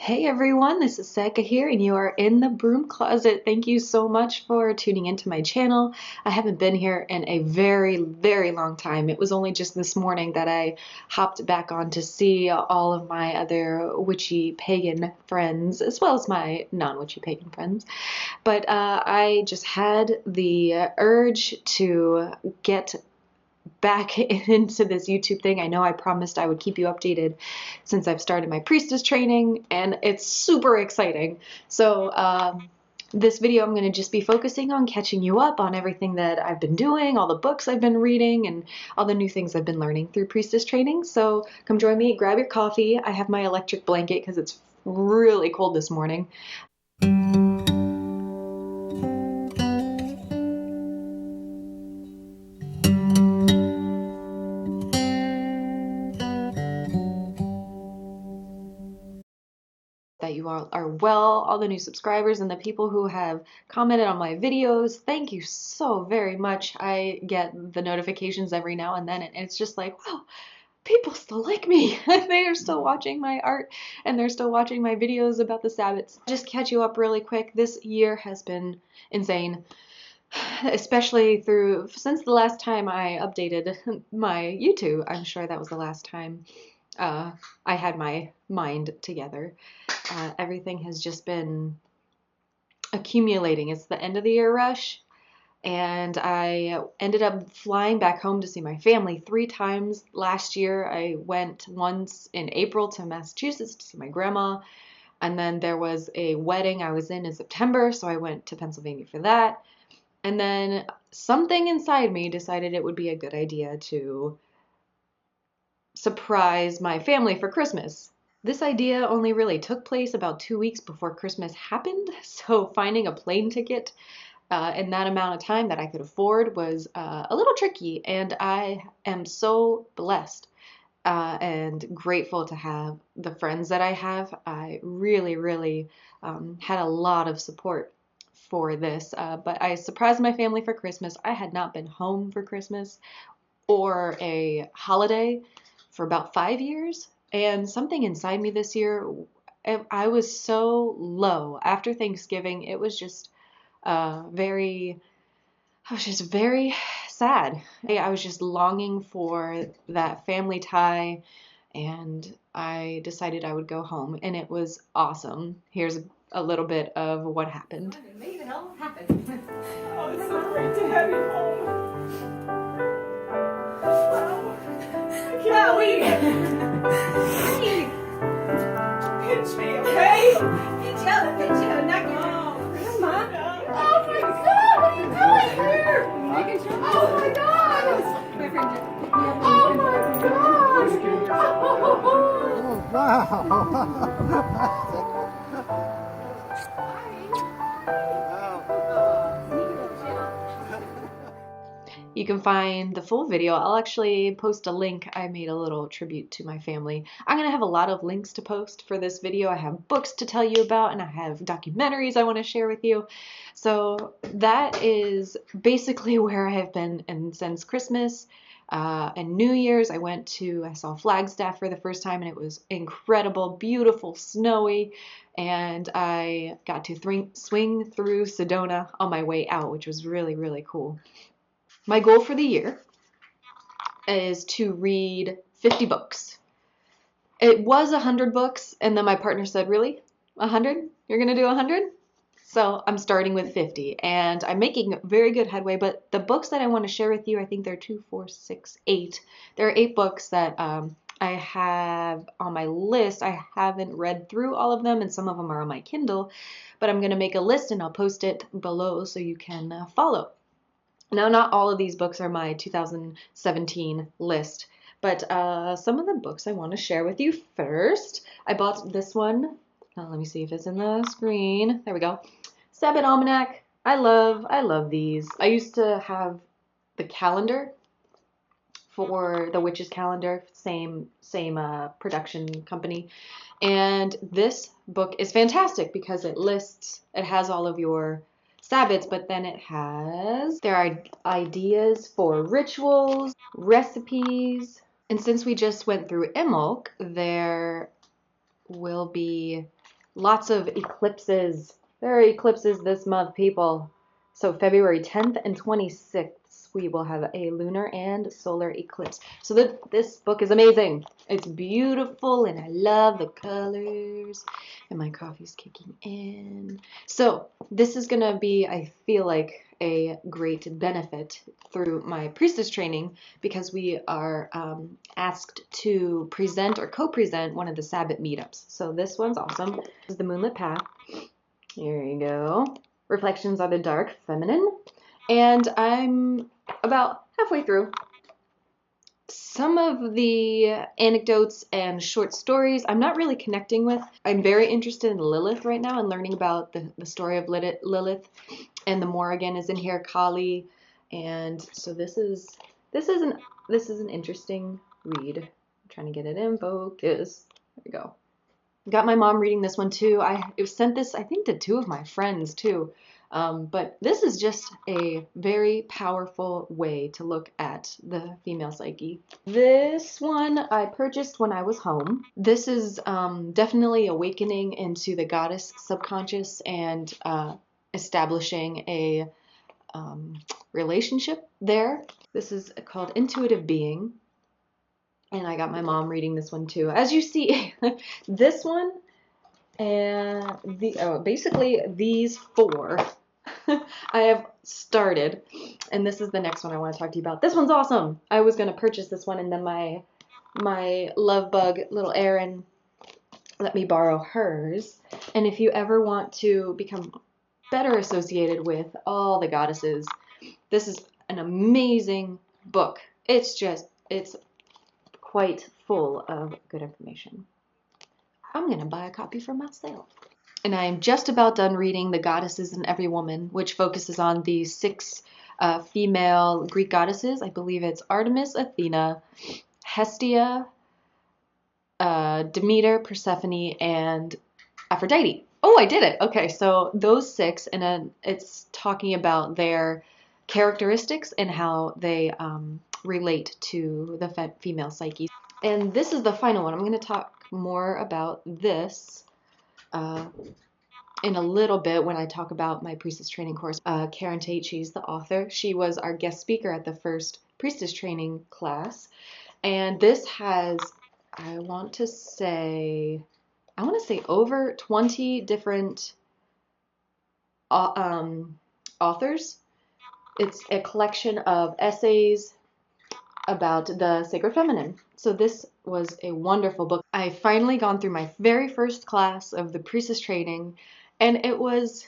Hey everyone, this is Seka here, and you are in the broom closet. Thank you so much for tuning into my channel. I haven't been here in a very, very long time. It was only just this morning that I hopped back on to see all of my other witchy pagan friends, as well as my non-witchy pagan friends. But I just had the urge to get back into this YouTube thing. I know I promised I would keep you updated since I've started my Priestess training, and it's super exciting. So this video I'm going to just be focusing on catching you up on everything that I've been doing, all the books I've been reading, and all the new things I've been learning through Priestess training. So come join me, grab your coffee. I have my electric blanket because it's really cold this morning. That you all are well, all the new subscribers and the people who have commented on my videos. Thank you so very much. I get the notifications every now and then, and it's just like, wow, people still like me. They are still watching my art, and they're still watching my videos about the Sabbats. Just catch you up really quick. This year has been insane, especially since the last time I updated my YouTube. I'm sure that was the last time I had my mind together. Everything has just been accumulating. It's the end of the year rush, and I ended up flying back home to see my family 3 times last year. I went once in April to Massachusetts to see my grandma, and then there was a wedding I was in September, so I went to Pennsylvania for that. And then something inside me decided it would be a good idea to surprise my family for Christmas. This idea only really took place about 2 weeks before Christmas happened, so finding a plane ticket in that amount of time that I could afford was a little tricky, and I am so blessed and grateful to have the friends that I have. I really, really had a lot of support for this, but I surprised my family for Christmas. I had not been home for Christmas or a holiday for about 5 years, and something inside me this year, I was so low after Thanksgiving. It was just I was just very sad. I was just longing for that family tie, and I decided I would go home, and it was awesome. Here's a little bit of what happened. What the hell happened? Oh, it's so great to have you home. Wow. I can't wait. Hey. Pinch me, okay? Pinch you, not you. Grandma. Oh my God, what are you doing here? Oh my God. My friend Jill. Oh my gosh. Oh, wow. You can find the full video. I'll actually post a link. I made a little tribute to my family. I'm going to have a lot of links to post for this video. I have books to tell you about, and I have documentaries I want to share with you. So that is basically where I have been since Christmas and New Year's. I saw Flagstaff for the first time, and it was incredible, beautiful, snowy, and I got to swing through Sedona on my way out, which was really, really cool. My goal for the year is to read 50 books. It was 100 books, and then my partner said, really? 100? You're going to do 100? So I'm starting with 50, and I'm making very good headway, but the books that I want to share with you, I think there are 2, 4, 6, 8. There are 8 books that I have on my list. I haven't read through all of them, and some of them are on my Kindle, but I'm going to make a list, and I'll post it below so you can follow. Now, not all of these books are my 2017 list, but some of the books I want to share with you first. I bought this one. Now, let me see if it's in the screen. There we go. Sabbat Almanac. I love these. I used to have the calendar for the Witch's Calendar, same production company. And this book is fantastic because it has all of your Sabbats, but then there are ideas for rituals, recipes, and since we just went through Imbolc, there will be Lots of eclipses. There are eclipses this month, people. So February 10th and 26th, we will have a lunar and solar eclipse. So this book is amazing. It's beautiful, and I love the colors. And my coffee's kicking in. So this is going to be, I feel like, a great benefit through my priestess training, because we are asked to present or co-present one of the Sabbat meetups. So this one's awesome. This is the Moonlit Path. Here you go. Reflections are the dark feminine. And I'm about halfway through. Some of the anecdotes and short stories I'm not really connecting with. I'm very interested in Lilith right now and learning about the story of Lilith. And the Morrigan is in here, Kali. And so this is an interesting read. I'm trying to get it in focus. There we go. Got my mom reading this one too. I sent this, I think, to 2 of my friends too. But this is just a very powerful way to look at the female psyche. This one I purchased when I was home. This is definitely awakening into the goddess subconscious and establishing a relationship there. This is called Intuitive Being. And I got my mom reading this one too. As you see, this one and basically these 4 I have started, and this is the next one I want to talk to you about. This one's awesome. I was going to purchase this one, and then my love bug, little Erin, let me borrow hers. And if you ever want to become better associated with all the goddesses, this is an amazing book. It's quite full of good information. I'm going to buy a copy for myself. And I am just about done reading The Goddesses in Everywoman, which focuses on the 6 female Greek goddesses. I believe it's Artemis, Athena, Hestia, Demeter, Persephone, and Aphrodite. Oh, I did it. Okay, so those 6, and then it's talking about their characteristics and how they relate to the female psyche. And this is the final one. I'm going to talk more about this in a little bit when I talk about my priestess training course. Karen Tate, she's the author. She was our guest speaker at the first priestess training class. And this has, I want to say over 20 different authors. It's a collection of essays about the sacred feminine. So this was a wonderful book. I finally gone through my very first class of the priestess training, and it was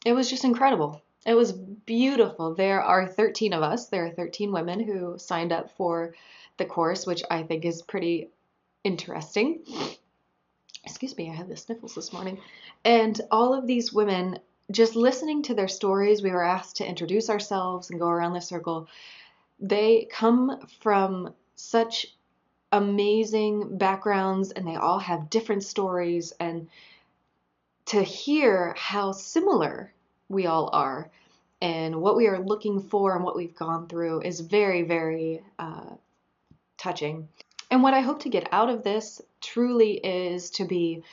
just incredible. It was beautiful. There are 13 of us. There are 13 women who signed up for the course, which I think is pretty interesting. Excuse me, I had the sniffles this morning. And all of these women, just listening to their stories, we were asked to introduce ourselves and go around the circle. They come from such amazing backgrounds, and they all have different stories, and to hear how similar we all are and what we are looking for and what we've gone through is very, very touching. And what I hope to get out of this truly is to be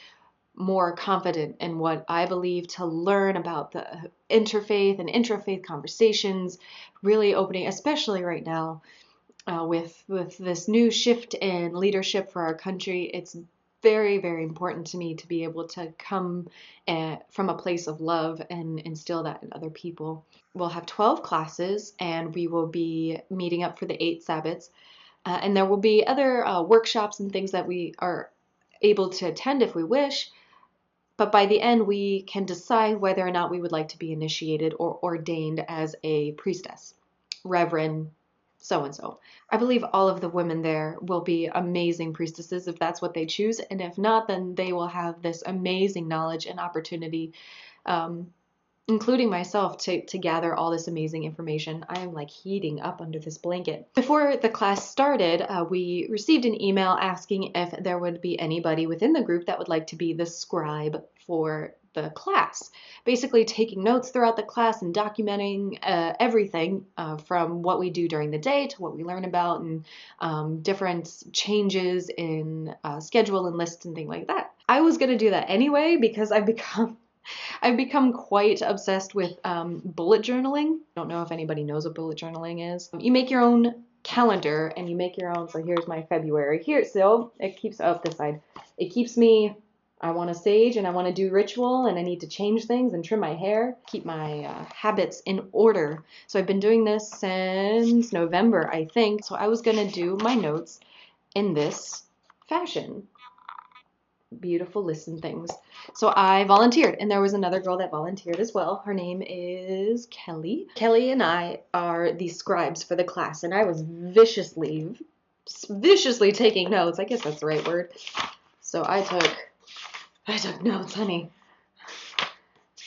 more confident in what I believe, to learn about the interfaith and intrafaith conversations, really opening, especially right now with this new shift in leadership for our country. It's very, very important to me to be able to come from a place of love and instill that in other people. We'll have 12 classes, and we will be meeting up for the 8 Sabbats. And there will be other workshops and things that we are able to attend if we wish. But by the end, we can decide whether or not we would like to be initiated or ordained as a priestess, reverend, so-and-so. I believe all of the women there will be amazing priestesses if that's what they choose. And if not, then they will have this amazing knowledge and opportunity, including myself, to gather all this amazing information. I am like heating up under this blanket. Before the class started, we received an email asking if there would be anybody within the group that would like to be the scribe for the class, basically taking notes throughout the class and documenting everything from what we do during the day to what we learn about, and different changes in schedule and lists and things like that. I was gonna do that anyway because I've become quite obsessed with bullet journaling. I don't know if anybody knows what bullet journaling is. You make your own calendar and you make your own. So here's my February. Here, so it keeps up this side. It keeps me. I want to sage and I want to do ritual and I need to change things and trim my hair, keep my habits in order. So I've been doing this since November, I think. So I was gonna do my notes in this fashion. Beautiful list and things. So I volunteered, and there was another girl that volunteered as well. Her name is Kelly. Kelly and I are the scribes for the class, and I was viciously taking notes. I guess that's the right word. So I took notes, honey.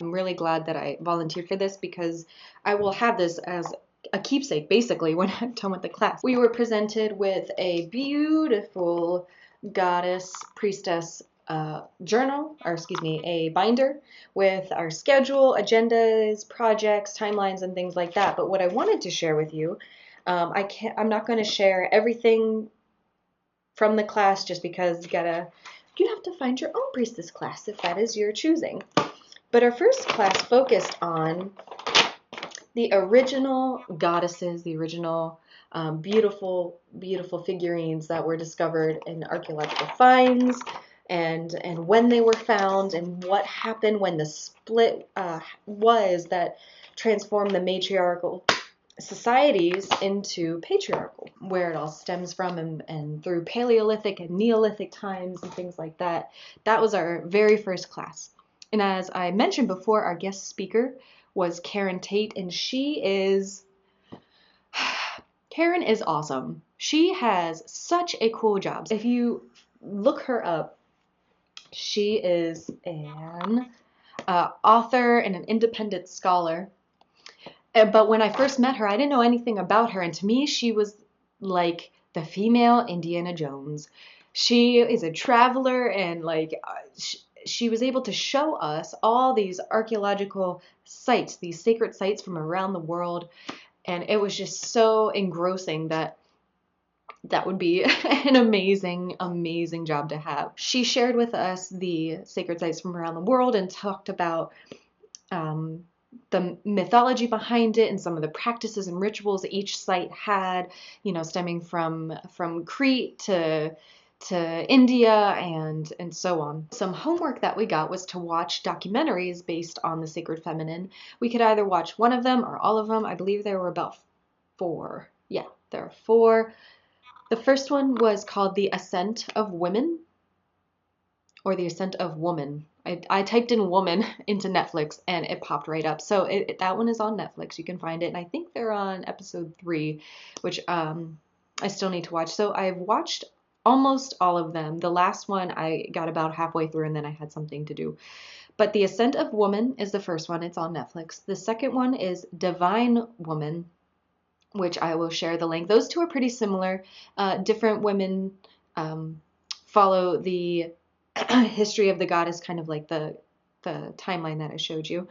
I'm really glad that I volunteered for this because I will have this as a keepsake, basically, when I'm done with the class. We were presented with a beautiful goddess priestess journal, or excuse me, a binder with our schedule, agendas, projects, timelines, and things like that. But what I wanted to share with you, I'm not going to share everything from the class just because you have to find your own priestess class if that is your choosing. But our first class focused on the original goddesses, the original beautiful figurines that were discovered in archaeological finds, and when they were found, and what happened when the split was that transformed the matriarchal societies into patriarchal, where it all stems from, and through Paleolithic and Neolithic times and things like that. That was our very first class. And as I mentioned before, our guest speaker was Tate, and Karen is awesome. She has such a cool job. If you look her up, she is an author and an independent scholar. But when I first met her, I didn't know anything about her, and to me, she was like the female Indiana Jones. She is a traveler, and she was able to show us all these archaeological sites, these sacred sites from around the world, and it was just so engrossing that would be an amazing job to have. She shared with us the sacred sites from around the world and talked about the mythology behind it and some of the practices and rituals that each site had, stemming from Crete to India and so on. Some homework that we got was to watch documentaries based on the sacred feminine. We could either watch one of them or all of them. I believe there were about 4. Yeah, there are 4. The first one was called The Ascent of Women, or The Ascent of Woman. I typed in woman into Netflix and it popped right up. So that one is on Netflix. You can find it. And I think they're on episode 3, which I still need to watch. So I've watched almost all of them. The last one I got about halfway through and then I had something to do. But The Ascent of Woman is the first one. It's on Netflix. The second one is Divine Woman, which I will share the link. Those two are pretty similar. Different women follow the history of the goddess, kind of like the timeline that I showed you.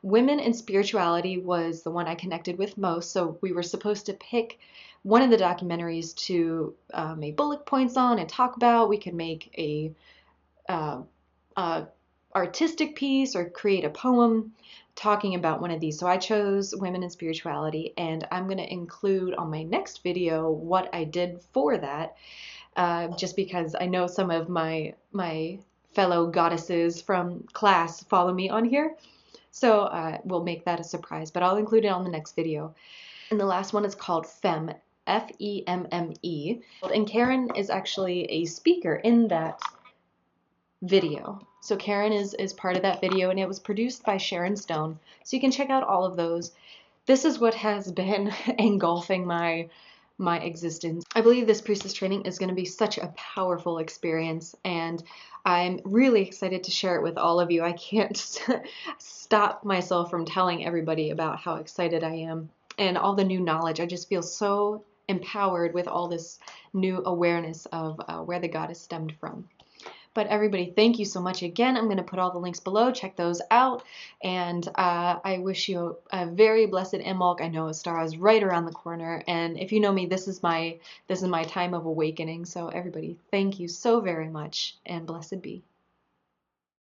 Women and Spirituality was the one I connected with most. So we were supposed to pick one of the documentaries to make bullet points on and talk about. We could make a artistic piece or create a poem talking about one of these. So I chose Women and Spirituality, and I'm going to include on my next video what I did for that, just because I know some of my fellow goddesses from class follow me on here. So we'll make that a surprise, but I'll include it on the next video. And the last one is called Femme, F-E-M-M-E. And Karen is actually a speaker in that video. So Karen is part of that video, and it was produced by Sharon Stone. So you can check out all of those. This is what has been engulfing my existence. I believe this priestess training is going to be such a powerful experience, and I'm really excited to share it with all of you. I can't stop myself from telling everybody about how excited I am and all the new knowledge. I just feel so empowered with all this new awareness of where the goddess stemmed from. But everybody, thank you so much again. I'm going to put all the links below. Check those out. And I wish you a very blessed Imbolc. I know Astara is right around the corner. And if you know me, this is my time of awakening. So everybody, thank you so very much, and blessed be.